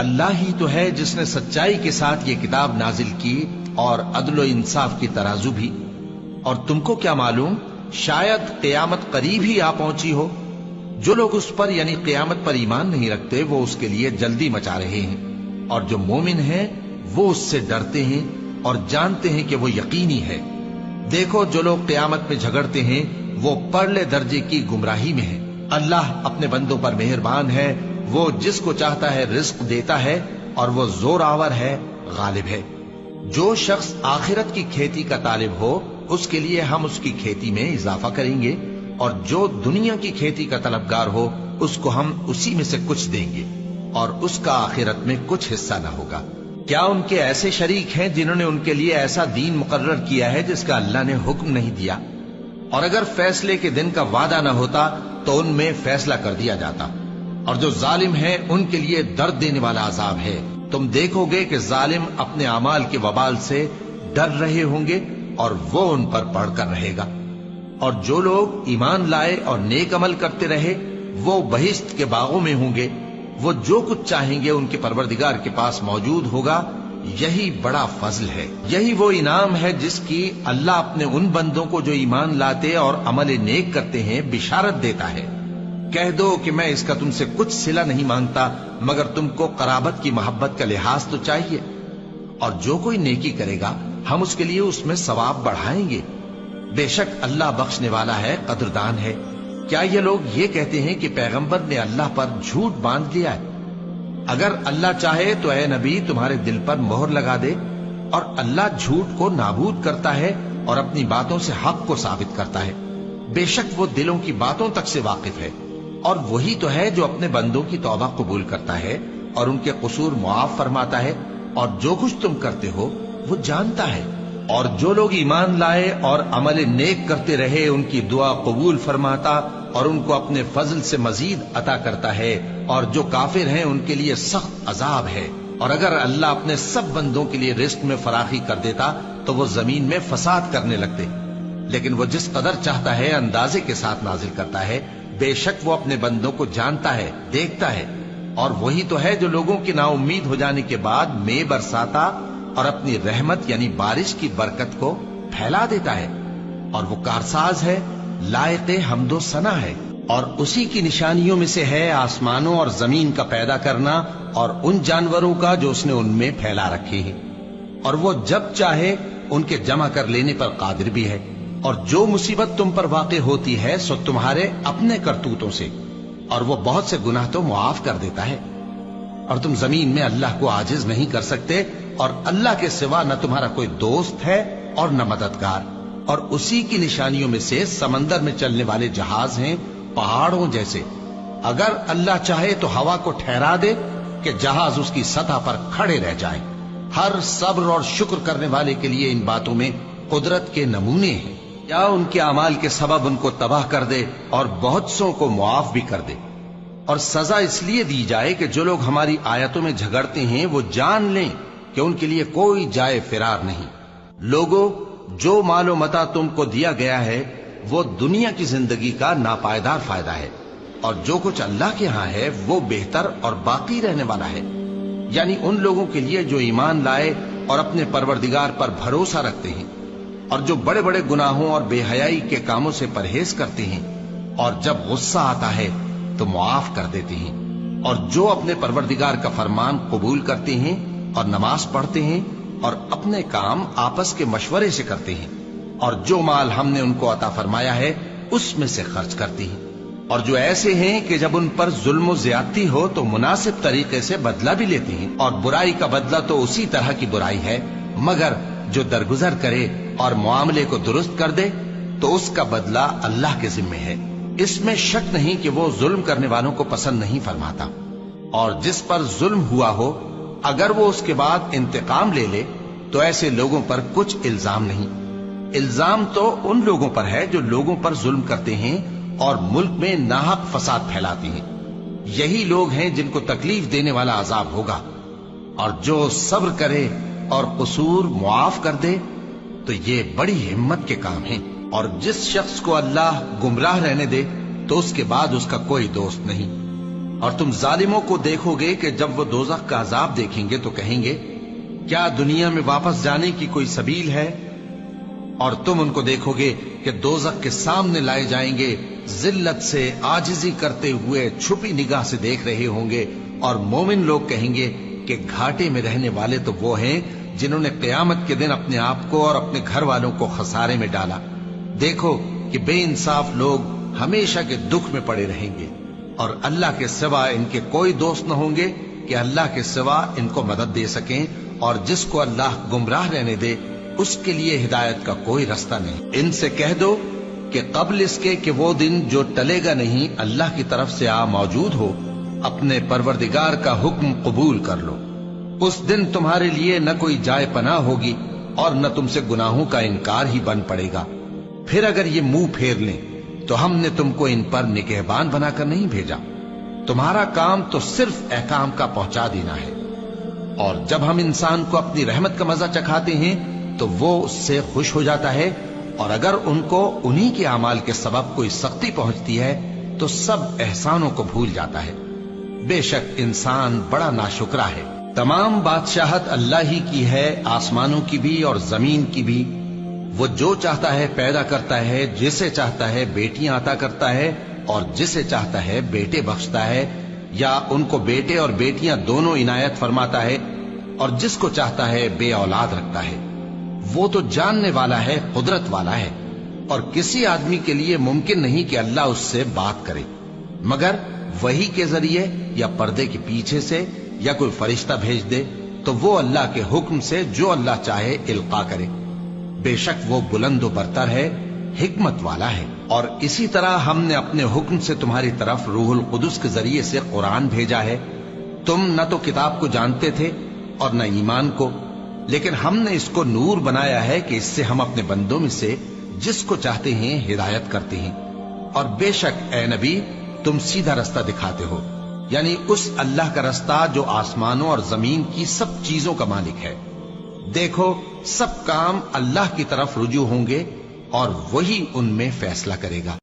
اللہ ہی تو ہے جس نے سچائی کے ساتھ یہ کتاب نازل کی اور عدل و انصاف کی ترازو بھی. اور تم کو کیا معلوم، شاید قیامت قریب ہی آ پہنچی ہو. جو لوگ اس پر یعنی قیامت پر ایمان نہیں رکھتے وہ اس کے لیے جلدی مچا رہے ہیں، اور جو مومن ہیں وہ اس سے ڈرتے ہیں اور جانتے ہیں کہ وہ یقینی ہے. دیکھو جو لوگ قیامت میں جھگڑتے ہیں وہ پرلے درجے کی گمراہی میں ہیں. اللہ اپنے بندوں پر مہربان ہے، وہ جس کو چاہتا ہے رزق دیتا ہے اور وہ زور آور ہے، غالب ہے. جو شخص آخرت کی کھیتی کا طالب ہو اس کے لیے ہم اس کی کھیتی میں اضافہ کریں گے، اور جو دنیا کی کھیتی کا طلبگار ہو اس کو ہم اسی میں سے کچھ دیں گے، اور اس کا آخرت میں کچھ حصہ نہ ہوگا. کیا ان کے ایسے شریک ہیں جنہوں نے ان کے لیے ایسا دین مقرر کیا ہے جس کا اللہ نے حکم نہیں دیا؟ اور اگر فیصلے کے دن کا وعدہ نہ ہوتا تو ان میں فیصلہ کر دیا جاتا. اور جو ظالم ہیں ان کے لیے درد دینے والا عذاب ہے. تم دیکھو گے کہ ظالم اپنے اعمال کے وبال سے ڈر رہے ہوں گے اور وہ ان پر پڑھ کر رہے گا. اور جو لوگ ایمان لائے اور نیک عمل کرتے رہے وہ بہشت کے باغوں میں ہوں گے. وہ جو کچھ چاہیں گے ان کے پروردگار کے پاس موجود ہوگا. یہی بڑا فضل ہے، یہی وہ انعام ہے جس کی اللہ اپنے ان بندوں کو جو ایمان لاتے اور عمل نیک کرتے ہیں بشارت دیتا ہے. کہہ دو کہ میں اس کا تم سے کچھ صلہ نہیں مانگتا مگر تم کو قرابت کی محبت کا لحاظ تو چاہیے. اور جو کوئی نیکی کرے گا ہم اس کے لیے اس میں ثواب بڑھائیں گے. بے شک اللہ بخشنے والا ہے، قدردان ہے. کیا یہ لوگ یہ کہتے ہیں کہ پیغمبر نے اللہ پر جھوٹ باندھ لیا ہے؟ اگر اللہ چاہے تو اے نبی تمہارے دل پر مہر لگا دے. اور اللہ جھوٹ کو نابود کرتا ہے اور اپنی باتوں سے حق کو ثابت کرتا ہے. بے شک وہ دلوں کی باتوں تک سے واقف ہے. اور وہی تو ہے جو اپنے بندوں کی توبہ قبول کرتا ہے اور ان کے قصور معاف فرماتا ہے، اور جو کچھ تم کرتے ہو وہ جانتا ہے. اور جو لوگ ایمان لائے اور عمل نیک کرتے رہے ان کی دعا قبول فرماتا اور ان کو اپنے فضل سے مزید عطا کرتا ہے. اور جو کافر ہیں ان کے لیے سخت عذاب ہے. اور اگر اللہ اپنے سب بندوں کے لیے رزق میں فراخی کر دیتا تو وہ زمین میں فساد کرنے لگتے، لیکن وہ جس قدر چاہتا ہے اندازے کے ساتھ نازل کرتا ہے. بے شک وہ اپنے بندوں کو جانتا ہے، دیکھتا ہے. اور وہی تو ہے جو لوگوں کی نا امید ہو جانے کے بعد میں برساتا اور اپنی رحمت یعنی بارش کی برکت کو پھیلا دیتا ہے. اور وہ کارساز ہے، لائق حمد و ثنا ہے. اور اسی کی نشانیوں میں سے ہے آسمانوں اور زمین کا پیدا کرنا اور ان جانوروں کا جو اس نے ان میں پھیلا رکھے ہیں. اور وہ جب چاہے ان کے جمع کر لینے پر قادر بھی ہے. اور جو مصیبت تم پر واقع ہوتی ہے سو تمہارے اپنے کرتوتوں سے، اور وہ بہت سے گناہ تو معاف کر دیتا ہے. اور تم زمین میں اللہ کو عاجز نہیں کر سکتے، اور اللہ کے سوا نہ تمہارا کوئی دوست ہے اور نہ مددگار. اور اسی کی نشانیوں میں سے سمندر میں چلنے والے جہاز ہیں پہاڑوں جیسے. اگر اللہ چاہے تو ہوا کو ٹھہرا دے کہ جہاز اس کی سطح پر کھڑے رہ جائیں. ہر صبر اور شکر کرنے والے کے لیے ان باتوں میں قدرت کے نمونے ہیں. یا ان کے اعمال کے سبب ان کو تباہ کر دے اور بہت سو کو معاف بھی کر دے. اور سزا اس لیے دی جائے کہ جو لوگ ہماری آیتوں میں جھگڑتے ہیں وہ جان لیں کہ ان کے لیے کوئی جائے فرار نہیں. لوگوں، جو مال و متاع تم کو دیا گیا ہے وہ دنیا کی زندگی کا ناپائیدار فائدہ ہے، اور جو کچھ اللہ کے ہاں ہے وہ بہتر اور باقی رہنے والا ہے. یعنی ان لوگوں کے لیے جو ایمان لائے اور اپنے پروردگار پر بھروسہ رکھتے ہیں، اور جو بڑے بڑے گناہوں اور بے حیائی کے کاموں سے پرہیز کرتے ہیں، اور جب غصہ آتا ہے تو معاف کر دیتے ہیں. اور جو اپنے پروردگار کا فرمان قبول کرتے ہیں اور نماز پڑھتے ہیں اور اپنے کام آپس کے مشورے سے کرتے ہیں، اور جو مال ہم نے ان کو عطا فرمایا ہے اس میں سے خرچ کرتے ہیں. اور جو ایسے ہیں کہ جب ان پر ظلم و زیادتی ہو تو مناسب طریقے سے بدلہ بھی لیتے ہیں. اور برائی کا بدلہ تو اسی طرح کی برائی ہے، مگر جو درگزر کرے اور معاملے کو درست کر دے تو اس کا بدلہ اللہ کے ذمے ہے. اس میں شک نہیں کہ وہ ظلم کرنے والوں کو پسند نہیں فرماتا. اور جس پر ظلم ہوا ہو اگر وہ اس کے بعد انتقام لے لے تو ایسے لوگوں پر کچھ الزام نہیں. الزام تو ان لوگوں پر ہے جو لوگوں پر ظلم کرتے ہیں اور ملک میں ناحق فساد پھیلاتے ہیں. یہی لوگ ہیں جن کو تکلیف دینے والا عذاب ہوگا. اور جو صبر کرے اور قصور معاف کر دے تو یہ بڑی ہمت کے کام ہیں. اور جس شخص کو اللہ گمراہ رہنے دے تو اس کے بعد اس کا کوئی دوست نہیں. اور تم ظالموں کو دیکھو گے کہ جب وہ دوزخ کا عذاب دیکھیں گے تو کہیں گے کیا دنیا میں واپس جانے کی کوئی سبیل ہے؟ اور تم ان کو دیکھو گے کہ دوزخ کے سامنے لائے جائیں گے، ذلت سے عاجزی کرتے ہوئے چھپی نگاہ سے دیکھ رہے ہوں گے، اور مومن لوگ کہیں گے کہ گھاٹے میں رہنے والے تو وہ ہیں جنہوں نے قیامت کے دن اپنے آپ کو اور اپنے گھر والوں کو خسارے میں ڈالا۔ دیکھو کہ بے انصاف لوگ ہمیشہ کے دکھ میں پڑے رہیں گے، اور اللہ کے سوا ان کے کوئی دوست نہ ہوں گے کہ اللہ کے سوا ان کو مدد دے سکیں، اور جس کو اللہ گمراہ رہنے دے اس کے لیے ہدایت کا کوئی رستہ نہیں۔ ان سے کہہ دو کہ قبل اس کے کہ وہ دن جو ٹلے گا نہیں اللہ کی طرف سے آ موجود ہو، اپنے پروردگار کا حکم قبول کر لو۔ اس دن تمہارے لیے نہ کوئی جائے پناہ ہوگی اور نہ تم سے گناہوں کا انکار ہی بن پڑے گا۔ پھر اگر یہ منہ پھیر لیں تو ہم نے تم کو ان پر نگہبان بنا کر نہیں بھیجا، تمہارا کام تو صرف احکام کا پہنچا دینا ہے۔ اور جب ہم انسان کو اپنی رحمت کا مزہ چکھاتے ہیں تو وہ اس سے خوش ہو جاتا ہے، اور اگر ان کو انہی کے اعمال کے سبب کوئی سختی پہنچتی ہے تو سب احسانوں کو بھول جاتا ہے۔ بے شک انسان بڑا ناشکرا ہے۔ تمام بادشاہت اللہ ہی کی ہے، آسمانوں کی بھی اور زمین کی بھی۔ وہ جو چاہتا ہے پیدا کرتا ہے، جسے چاہتا ہے بیٹیاں عطا کرتا ہے اور جسے چاہتا ہے بیٹے بخشتا ہے، یا ان کو بیٹے اور بیٹیاں دونوں عنایت فرماتا ہے، اور جس کو چاہتا ہے بے اولاد رکھتا ہے۔ وہ تو جاننے والا ہے، قدرت والا ہے، اور کسی آدمی کے لیے ممکن نہیں کہ اللہ اس سے بات کرے مگر وحی کے ذریعے یا پردے کے پیچھے سے، یا کوئی فرشتہ بھیج دے تو وہ اللہ کے حکم سے جو اللہ چاہے القا کرے۔ بے شک وہ بلند و برتر ہے، حکمت والا ہے۔ اور اسی طرح ہم نے اپنے حکم سے تمہاری طرف روح القدس کے ذریعے سے قرآن بھیجا ہے۔ تم نہ تو کتاب کو جانتے تھے اور نہ ایمان کو، لیکن ہم نے اس کو نور بنایا ہے کہ اس سے ہم اپنے بندوں میں سے جس کو چاہتے ہیں ہدایت کرتے ہیں۔ اور بے شک اے نبی تم سیدھا رستہ دکھاتے ہو، یعنی اس اللہ کا رستہ جو آسمانوں اور زمین کی سب چیزوں کا مالک ہے۔ دیکھو سب کام اللہ کی طرف رجوع ہوں گے اور وہی ان میں فیصلہ کرے گا۔